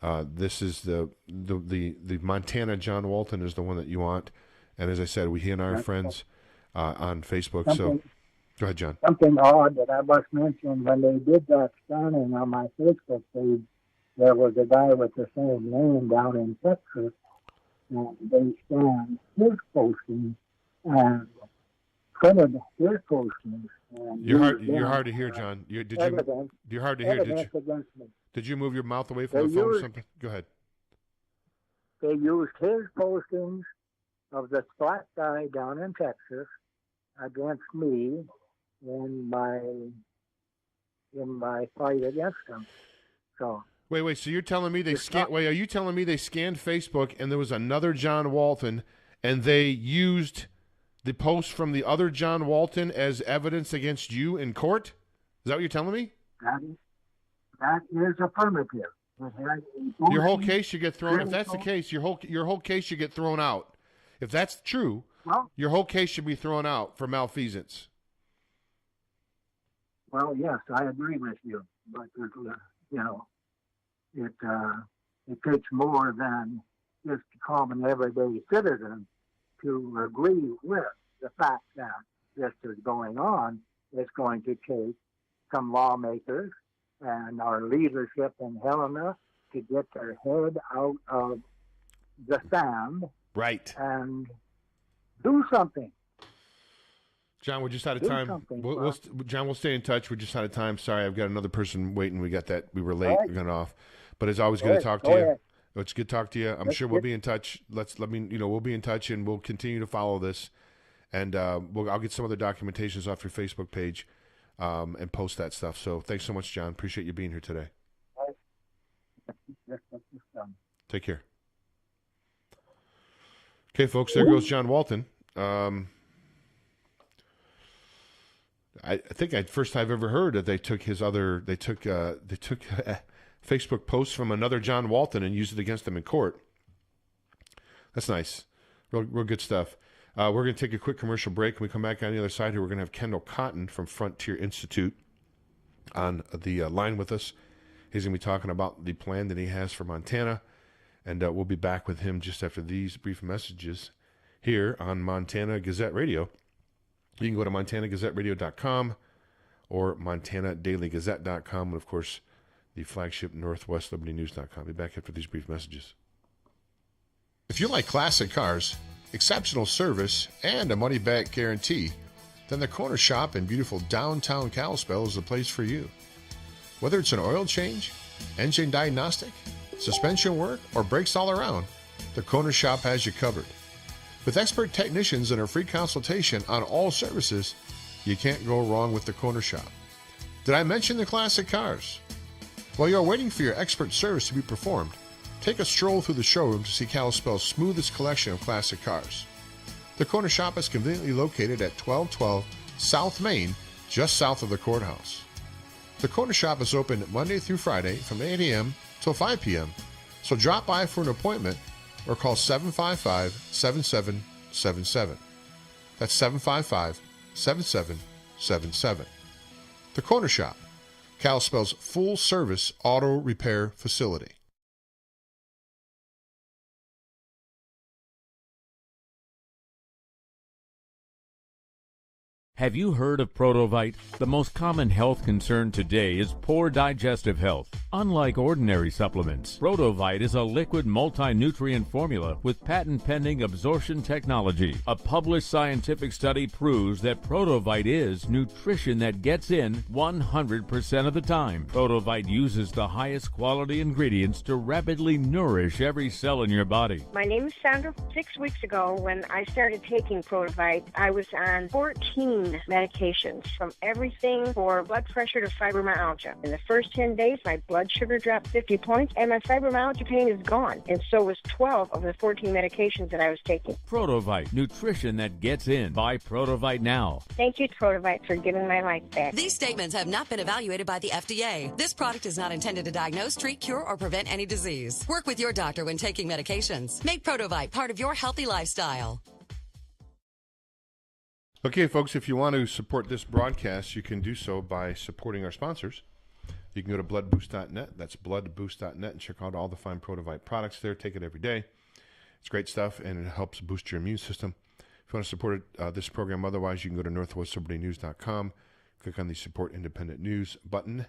this is the Montana John Walton is the one that you want. And as I said, he and I are friends on Facebook. So go ahead, John. Something odd that I must mention, when they did that scanning on my Facebook page, there was a guy with the same name down in Texas, and they scanned his posting and printed his postings. You're hard to hear, John. You're hard to hear. Did you move your mouth away from the phone or something? Go ahead. They used his postings of this black guy down in Texas against me in my fight against him. So wait. So you're telling me are you telling me they scanned Facebook and there was another John Walton and they used the post from the other John Walton as evidence against you in court? Is that what you're telling me? That is affirmative. Your whole case should get thrown. If that's the case, your whole case should get thrown out. If that's true, your whole case should be thrown out for malfeasance. Well, yes, I agree with you, but it takes more than just a common everyday citizen to agree with the fact that this is going on. It's going to take some lawmakers and our leadership in Helena to get their head out of the sand, right, and do something. John, we're just out of time. John, we'll stay in touch. We're just out of time. Sorry, I've got another person waiting. We were late. We got off, but it's always good to talk to you. It's good to talk to you. I'm sure we'll be in touch. We'll be in touch, and we'll continue to follow this. And I'll get some other documentations off your Facebook page and post that stuff. So thanks so much, John. Appreciate you being here today. Take care. Okay, folks, there goes John Walton. I think first I've ever heard that they took Facebook posts from another John Walton and used it against him in court. That's nice. Real good stuff. We're going to take a quick commercial break. When we come back on the other side here, we're going to have Kendall Cotton from Frontier Institute on the line with us. He's going to be talking about the plan that he has for Montana, and we'll be back with him just after these brief messages here on Montana Gazette Radio. You can go to montanagazetteradio.com or montanadailygazette.com, and, of course, the flagship northwestlibertynews.com. Be back after these brief messages. If you like classic cars, exceptional service, and a money-back guarantee, then the Corner Shop in beautiful downtown Kalispell is the place for you. Whether it's an oil change, engine diagnostic, suspension work, or brakes all around, the Corner Shop has you covered. With expert technicians and a free consultation on all services, you can't go wrong with the Corner Shop. Did I mention the classic cars? While you're waiting for your expert service to be performed, take a stroll through the showroom to see Kalispell's smoothest collection of classic cars. The Corner Shop is conveniently located at 1212 South Main, just south of the courthouse. The Corner Shop is open Monday through Friday from 8 a.m. till 5 p.m., so drop by for an appointment or call 755-7777. That's 755-7777. The Corner Shop, Kalispell's full-service auto repair facility. Have you heard of Protovite? The most common health concern today is poor digestive health. Unlike ordinary supplements, Protovite is a liquid multi-nutrient formula with patent-pending absorption technology. A published scientific study proves that Protovite is nutrition that gets in 100% of the time. Protovite uses the highest quality ingredients to rapidly nourish every cell in your body. My name is Sandra. 6 weeks ago, when I started taking Protovite, I was on 14 medications, from everything for blood pressure to fibromyalgia. In the first 10 days, my blood sugar dropped 50 points, and my fibromyalgia pain is gone. And so was 12 of the 14 medications that I was taking. Protovite, nutrition that gets in. Buy Protovite now. Thank you, Protovite, for giving my life back. These statements have not been evaluated by the FDA. This product is not intended to diagnose, treat, cure, or prevent any disease. Work with your doctor when taking medications. Make Protovite part of your healthy lifestyle. Okay, folks, if you want to support this broadcast, you can do so by supporting our sponsors. You can go to bloodboost.net. That's bloodboost.net, and check out all the fine Protovite products there. Take it every day. It's great stuff, and it helps boost your immune system. If you want to support this program otherwise, you can go to northwestlibertynews.com, click on the Support Independent News button,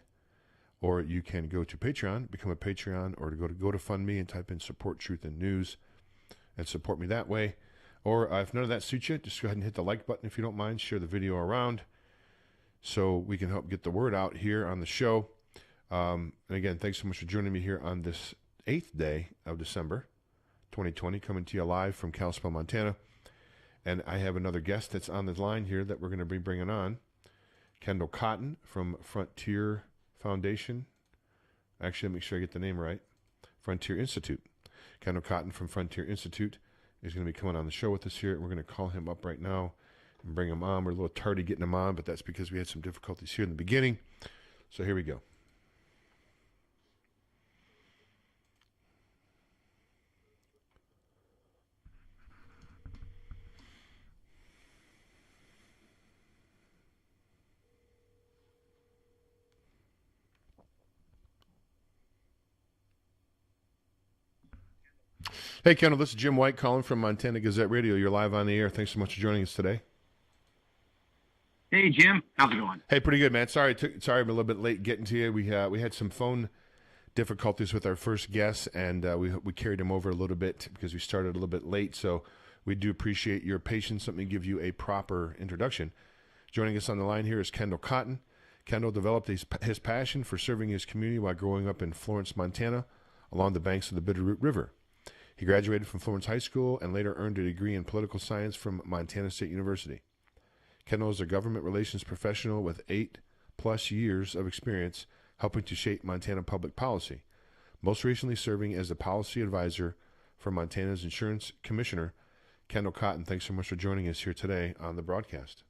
or you can go to Patreon, become a Patreon, or go to GoToFundMe and type in Support Truth and News and support me that way. Or if none of that suits you, just go ahead and hit the like button if you don't mind. Share the video around so we can help get the word out here on the show. And again, thanks so much for joining me here on this 8th day of December 2020, coming to you live from Kalispell, Montana. And I have another guest that's on the line here that we're going to be bringing on, Kendall Cotton from Frontier Foundation. Actually, let me make sure I get the name right. Frontier Institute. Kendall Cotton from Frontier Institute is going to be coming on the show with us here. We're going to call him up right now and bring him on. We're a little tardy getting him on, but that's because we had some difficulties here in the beginning. So here we go. Hey, Kendall, this is Jim White calling from Montana Gazette Radio. You're live on the air. Thanks so much for joining us today. Hey, Jim. How's it going? Hey, pretty good, man. Sorry I'm a little bit late getting to you. We had some phone difficulties with our first guest, and we carried him over a little bit because we started a little bit late. So we do appreciate your patience. Let me give you a proper introduction. Joining us on the line here is Kendall Cotton. Kendall developed his passion for serving his community while growing up in Florence, Montana, along the banks of the Bitterroot River. He graduated from Florence High School and later earned a degree in political science from Montana State University. Kendall is a government relations professional with 8+ years of experience helping to shape Montana public policy, most recently serving as the policy advisor for Montana's insurance commissioner. Kendall Cotton, thanks so much for joining us here today on the broadcast.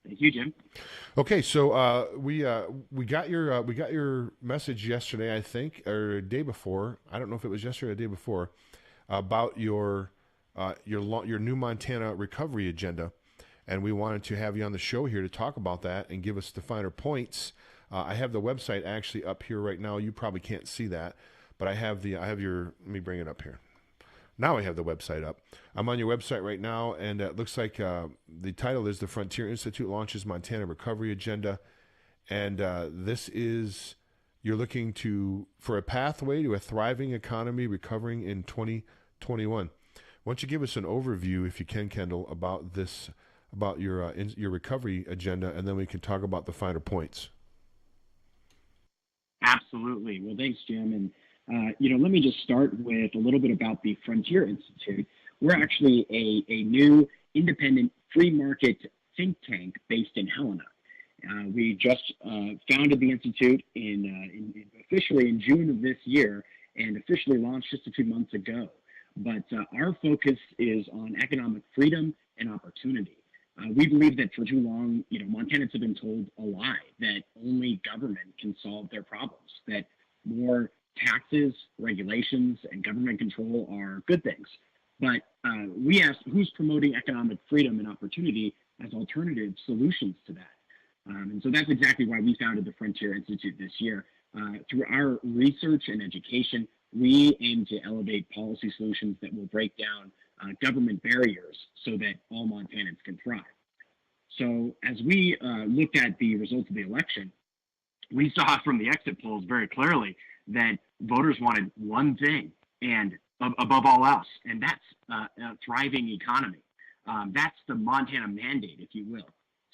Thank you, Jim. Okay, so we got your message yesterday, I think, or the day before. I don't know if it was yesterday or the day before, about your new Montana recovery agenda, and we wanted to have you on the show here to talk about that and give us the finer points. I have the website actually up here right now. You probably can't see that, but I have your. Let me bring it up here. Now I have the website up. I'm on your website right now, and it looks like the title is The Frontier Institute Launches Montana Recovery Agenda. And this is, you're looking for a pathway to a thriving economy recovering in 2021. Why don't you give us an overview, if you can, Kendall, about this, about your recovery agenda, and then we can talk about the finer points. Absolutely. Well, thanks, Jim. And let me just start with a little bit about the Frontier Institute. We're actually a new independent free market think tank based in Helena. We just founded the Institute officially in June of this year and officially launched just a few months ago. But our focus is on economic freedom and opportunity. We believe that for too long, Montanans have been told a lie that only government can solve their problems, that more taxes, regulations, and government control are good things. But we asked, who's promoting economic freedom and opportunity as alternative solutions to that? And so that's exactly why we founded the Frontier Institute this year. Through our research and education, we aim to elevate policy solutions that will break down government barriers so that all Montanans can thrive. So as we looked at the results of the election, we saw from the exit polls very clearly that voters wanted one thing, and above all else, and that's a thriving economy. That's the Montana mandate, if you will.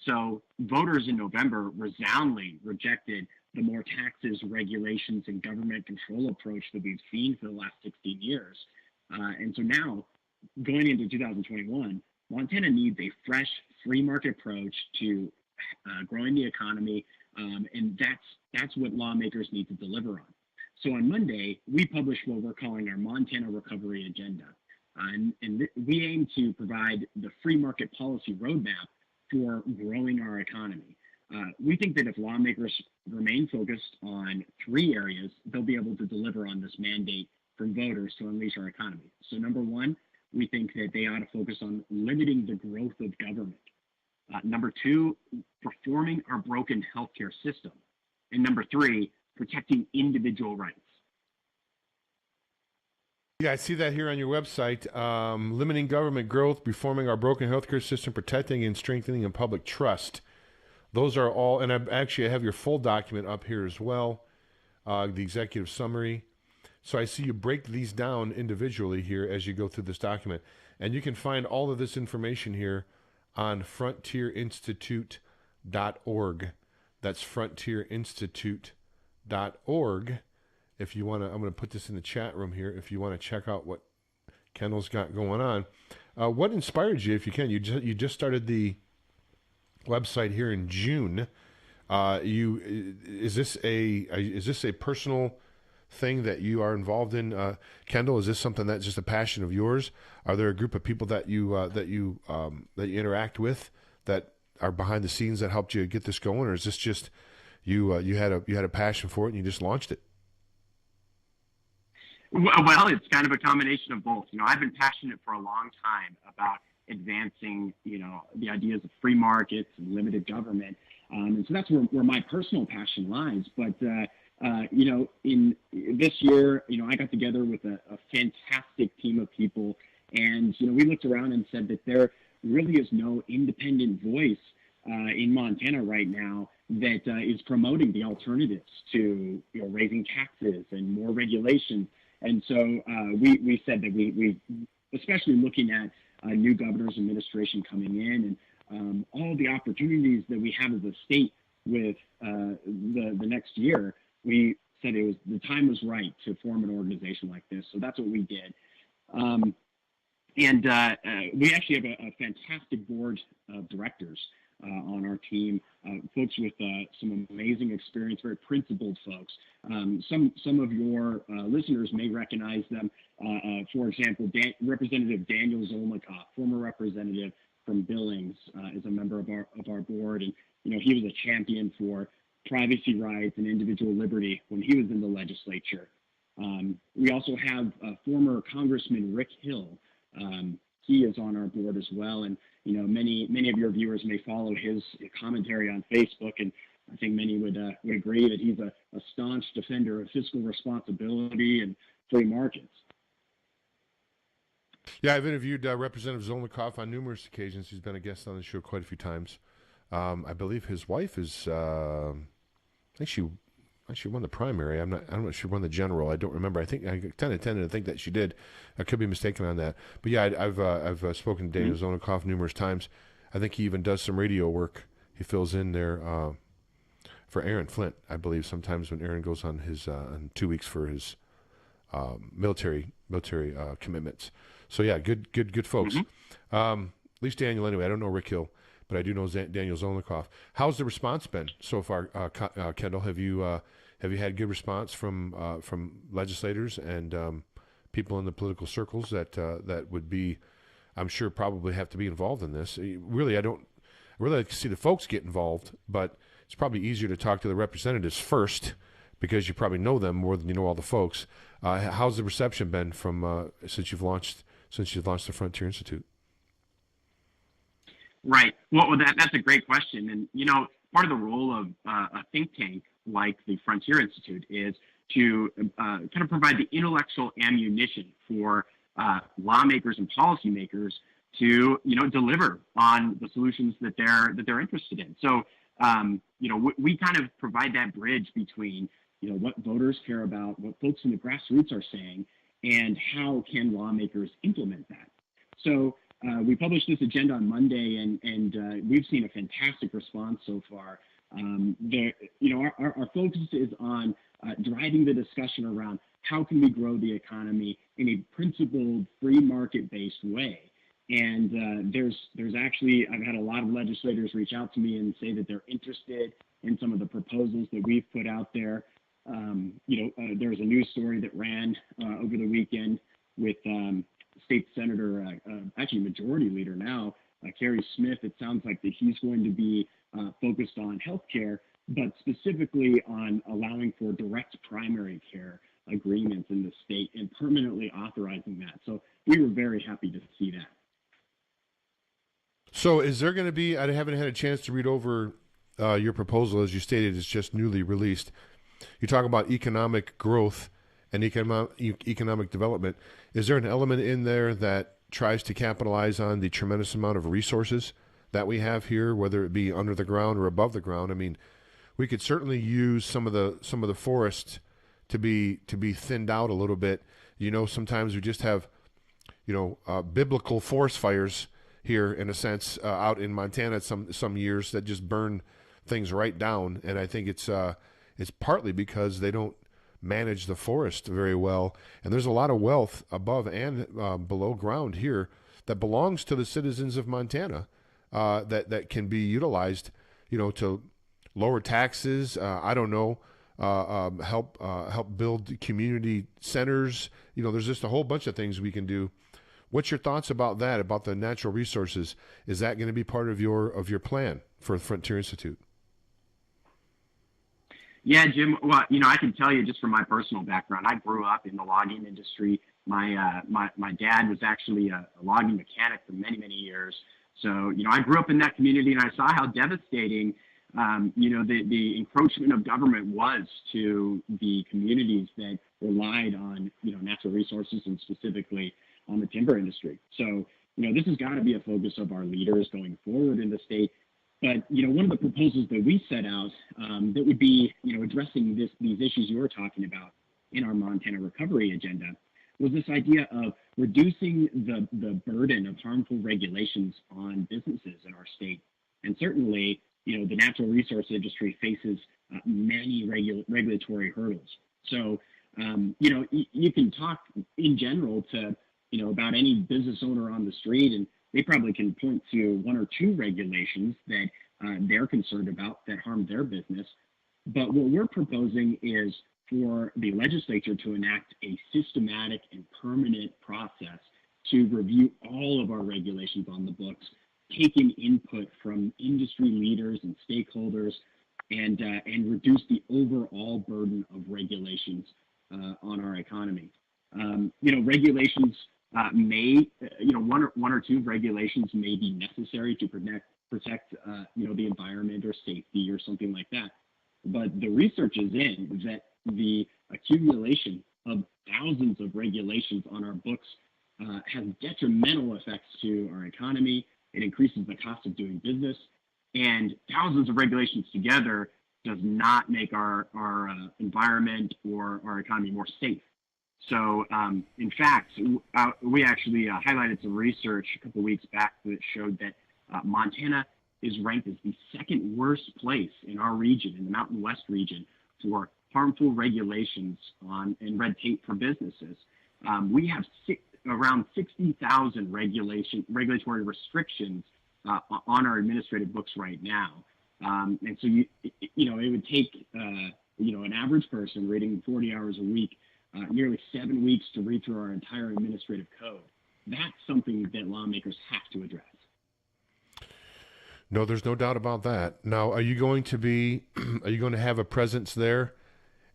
So voters in November resoundingly rejected the more taxes, regulations, and government control approach that we've seen for the last 16 years. And so now, going into 2021, Montana needs a fresh, free market approach to growing the economy, and that's what lawmakers need to deliver on. So on Monday, we published what we're calling our Montana Recovery Agenda. We aim to provide the free market policy roadmap for growing our economy. We think that if lawmakers remain focused on three areas, they'll be able to deliver on this mandate from voters to unleash our economy. So number one, we think that they ought to focus on limiting the growth of government. Number two, reforming our broken healthcare system. And number three, protecting individual rights. Yeah, I see that here on your website. Limiting government growth, reforming our broken healthcare system, protecting and strengthening public trust. Those are all, and I have your full document up here as well, the executive summary. So I see you break these down individually here as you go through this document. And you can find all of this information here on frontierinstitute.org. That's frontierinstitute.org. If you want to, I'm going to put this in the chat room here. If you want to check out what Kendall's got going on, what inspired you, if you can? You just started the website here in June. Is this a personal thing that you are involved in, Kendall? Is this something that's just a passion of yours? Are there a group of people that you interact with that are behind the scenes that helped you get this going, or is this just you had a passion for it and you just launched it? Well, it's kind of a combination of both. I've been passionate for a long time about advancing, the ideas of free markets and limited government. And so that's where my personal passion lies. But, in this year, I got together with a fantastic team of people. And, we looked around and said that there really is no independent voice in Montana right now that is promoting the alternatives to, raising taxes and more regulation. And so we said that we especially looking at a new governor's administration coming in and all the opportunities that we have as a state with the next year, we said the time was right to form an organization like this. So that's what we did. And we actually have a fantastic board of directors on our team, folks with some amazing experience, very principled folks. Some of your listeners may recognize them. For example, Representative Daniel Zolnikoff, former representative from Billings, is a member of our board, and he was a champion for privacy rights and individual liberty when he was in the legislature. We also have former Congressman Rick Hill. He is on our board as well, and many of your viewers may follow his commentary on Facebook, and I think many would agree that he's a staunch defender of fiscal responsibility and free markets. Yeah, I've interviewed Representative Zolnikoff on numerous occasions. He's been a guest on the show quite a few times. I believe his wife is, I think she won the primary. I'm not sure she won the general. I don't remember. I tended to think that she did. I could be mistaken on that. But yeah, I've spoken to Daniel Zolnikoff numerous times. I think he even does some radio work. He fills in there for Aaron Flint, I believe. Sometimes when Aaron goes on his on 2 weeks for his military commitments. So yeah, good folks. At least Daniel anyway. I don't know Rick Hill, but I do know Daniel Zolnikoff. How's the response been so far, Kendall? Have you had good response from legislators and people in the political circles that would be, I'm sure, probably have to be involved in this? Really, I really like to see the folks get involved, but it's probably easier to talk to the representatives first because you probably know them more than you know all the folks. How's the reception been from since you've launched the Frontier Institute? Right. Well, that's a great question. And, part of the role of a think tank like the Frontier Institute is to kind of provide the intellectual ammunition for lawmakers and policymakers to deliver on the solutions that they're interested in. So we kind of provide that bridge between what voters care about, what folks in the grassroots are saying, and how can lawmakers implement that. So we published this agenda on Monday, and we've seen a fantastic response so far. Our focus is on driving the discussion around how can we grow the economy in a principled, free market-based way. And there's actually, I've had a lot of legislators reach out to me and say that they're interested in some of the proposals that we've put out there. There was a news story that ran over the weekend with State Senator, actually Majority Leader now, Kerry Smith. It sounds like that he's going to be focused on health care, but specifically on allowing for direct primary care agreements in the state and permanently authorizing that. So we were very happy to see that. So is there going to be, I haven't had a chance to read over your proposal. As you stated, it's just newly released. You talk about economic growth and economic development. Is there an element in there that tries to capitalize on the tremendous amount of resources that we have here, whether it be under the ground or above the ground? I mean, we could certainly use some of the forests to be thinned out a little bit. Sometimes we just have, biblical forest fires here, in a sense, out in Montana some years that just burn things right down. And I think it's partly because they don't manage the forest very well. And there's a lot of wealth above and below ground here that belongs to the citizens of Montana that can be utilized, to lower taxes. I don't know, help build community centers. There's just a whole bunch of things we can do. What's your thoughts about that, about the natural resources? Is that going to be part of your plan for Frontier Institute? Yeah, Jim. Well, I can tell you just from my personal background, I grew up in the logging industry. My dad was actually a logging mechanic for many, many years. So, I grew up in that community, and I saw how devastating, the encroachment of government was to the communities that relied on, natural resources and specifically on the timber industry. So, this has got to be a focus of our leaders going forward in the state. But, one of the proposals that we set out that would be, addressing these issues you were talking about in our Montana recovery agenda was this idea of reducing the burden of harmful regulations on businesses in our state. And certainly, the natural resource industry faces many regulatory hurdles. So, you can talk in general to, about any business owner on the street, and they probably can point to one or two regulations that they're concerned about that harm their business. But what we're proposing is for the legislature to enact a systematic and permanent process to review all of our regulations on the books, taking input from industry leaders and stakeholders, and reduce the overall burden of regulations on our economy. Regulations may, one or two regulations may be necessary to protect the environment or safety or something like that. But the research is in that the accumulation of thousands of regulations on our books has detrimental effects to our economy. It increases the cost of doing business, and thousands of regulations together does not make our environment or our economy more safe. So, in fact, we actually highlighted some research a couple weeks back that showed that Montana is ranked as the second worst place in our region, in the Mountain West region, for harmful regulations and red tape for businesses. We have around 60,000 regulatory restrictions on our administrative books right now. And so, it would take, an average person reading 40 hours a week, nearly 7 weeks to read through our entire administrative code. That's something that lawmakers have to address. No, there's no doubt about that. Now, are you going to have a presence there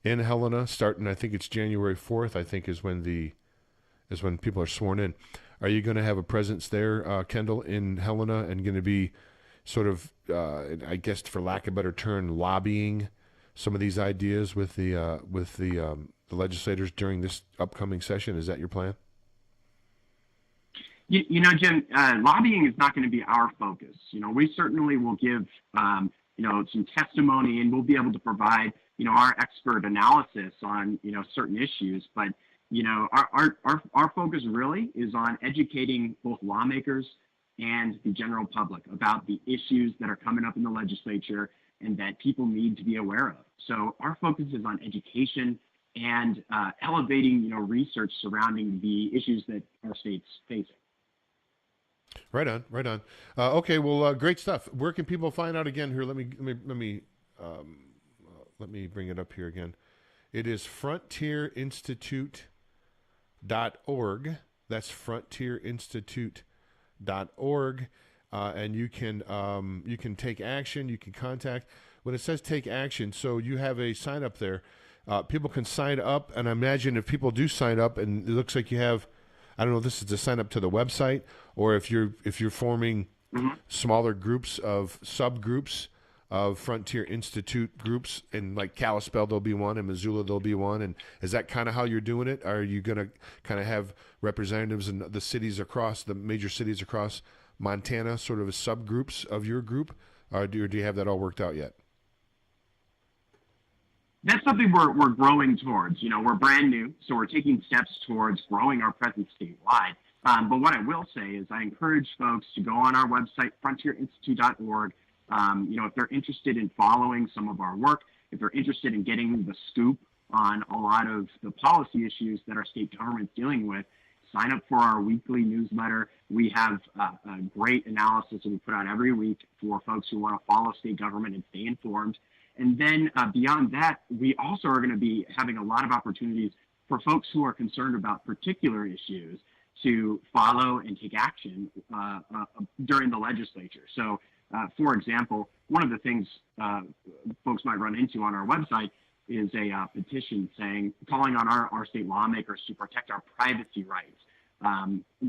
in Helena starting, I think it's January 4th, I think is when people are sworn in. Are you going to have a presence there, Kendall, in Helena, and going to be sort of, I guess for lack of a better term, lobbying some of these ideas with the legislators during this upcoming session? Is that your plan? Jim, lobbying is not going to be our focus. We certainly will give, some testimony, and we'll be able to provide, our expert analysis on, certain issues. But, our focus really is on educating both lawmakers and the general public about the issues that are coming up in the legislature and that people need to be aware of. So our focus is on education and elevating, research surrounding the issues that our state's facing. Right on. Okay, well, great stuff. Where can people find out again here? Let me bring it up here again. It is frontierinstitute.org. That's frontierinstitute.org, and you can take action. You can contact. When it says take action, so you have a sign up there. People can sign up, and I imagine if people do sign up, and it looks like you have, I don't know if this is to sign up to the website, or if you're forming smaller groups of subgroups of Frontier Institute groups, and like Kalispell there'll be one, and Missoula there'll be one, and is that kind of how you're doing it? Are you going to kind of have representatives in the cities across, the major cities across Montana, sort of as subgroups of your group, or do you have that all worked out yet? That's something we're growing towards. We're brand new, so we're taking steps towards growing our presence statewide. But what I will say is I encourage folks to go on our website, frontierinstitute.org. If they're interested in following some of our work, if they're interested in getting the scoop on a lot of the policy issues that our state government's dealing with, sign up for our weekly newsletter. We have a great analysis that we put out every week for folks who want to follow state government and stay informed. And then beyond that, we also are going to be having a lot of opportunities for folks who are concerned about particular issues to follow and take action during the legislature. So, for example, one of the things folks might run into on our website is a petition calling on our state lawmakers to protect our privacy rights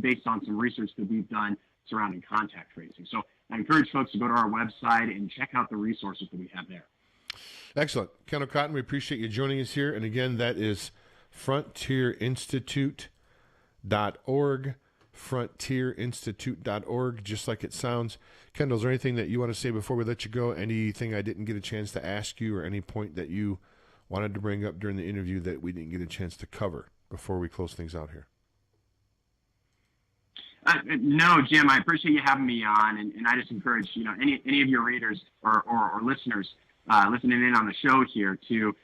based on some research that we've done surrounding contact tracing. So I encourage folks to go to our website and check out the resources that we have there. Excellent. Kendall Cotton, we appreciate you joining us here. And again, that is frontierinstitute.org, frontierinstitute.org, just like it sounds. Kendall, is there anything that you want to say before we let you go? Anything I didn't get a chance to ask you, or any point that you wanted to bring up during the interview that we didn't get a chance to cover before we close things out here? No, Jim, I appreciate you having me on, and I just encourage, any of your readers or listeners listening in on the show here to,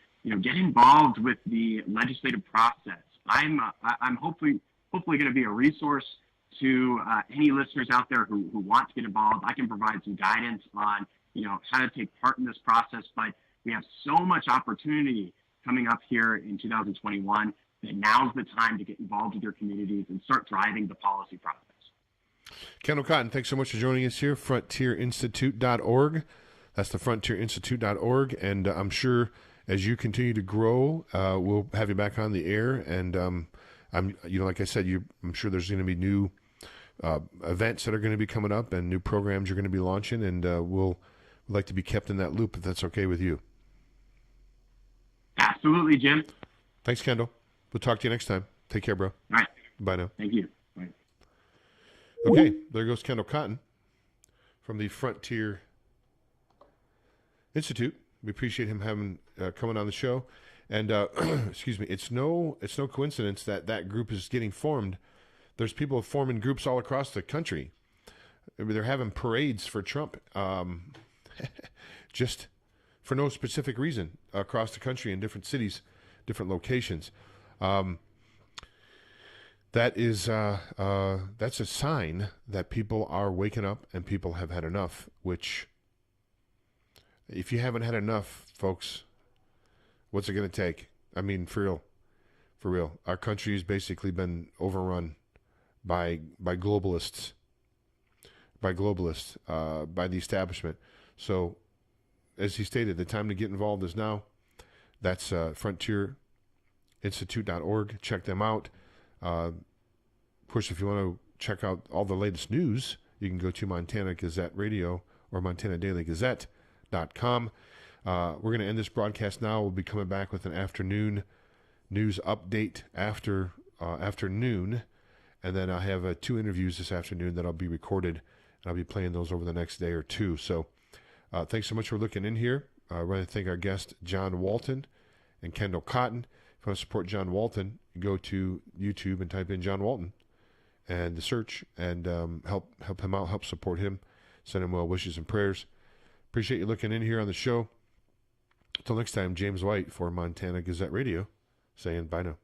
get involved with the legislative process. I'm hopefully going to be a resource to any listeners out there who want to get involved. I can provide some guidance on, how to take part in this process, but we have so much opportunity coming up here in 2021 that now's the time to get involved with your communities and start driving the policy process. Kendall Cotton, thanks so much for joining us here, frontierinstitute.org. That's the frontierinstitute.org, and I'm sure as you continue to grow, we'll have you back on the air, and like I said, I'm sure there's going to be new events that are going to be coming up and new programs you're going to be launching, and we'll like to be kept in that loop if that's okay with you. Absolutely, Jim. Thanks, Kendall. We'll talk to you next time. Take care, bro. All right. Bye now. Thank you. Bye. Okay, there goes Kendall Cotton from the Frontier Institute. We appreciate him having coming on the show, and excuse me. It's no coincidence that group is getting formed. There's people forming groups all across the country. I mean, they're having parades for Trump, just for no specific reason across the country in different cities, different locations. That's a sign that people are waking up and people have had enough, which, if you haven't had enough, folks, what's it going to take? I mean, for real. Our country has basically been overrun by globalists, by the establishment. So, as he stated, the time to get involved is now. That's frontierinstitute.org. Check them out. Of course, if you want to check out all the latest news, you can go to Montana Gazette Radio or MontanaDailyGazette.com. We're going to end this broadcast now. We'll be coming back with an afternoon news update after noon, And then I have 2 interviews this afternoon that I'll be recorded, and I'll be playing those over the next day or two. So thanks so much for looking in here. I want to thank our guest, John Walton and Kendall Cotton. If you want to support John Walton, go to YouTube and type in John Walton and the search, and help him out, help support him, send him well wishes and prayers. Appreciate you looking in here on the show. Until next time, James White for Montana Gazette Radio saying bye now.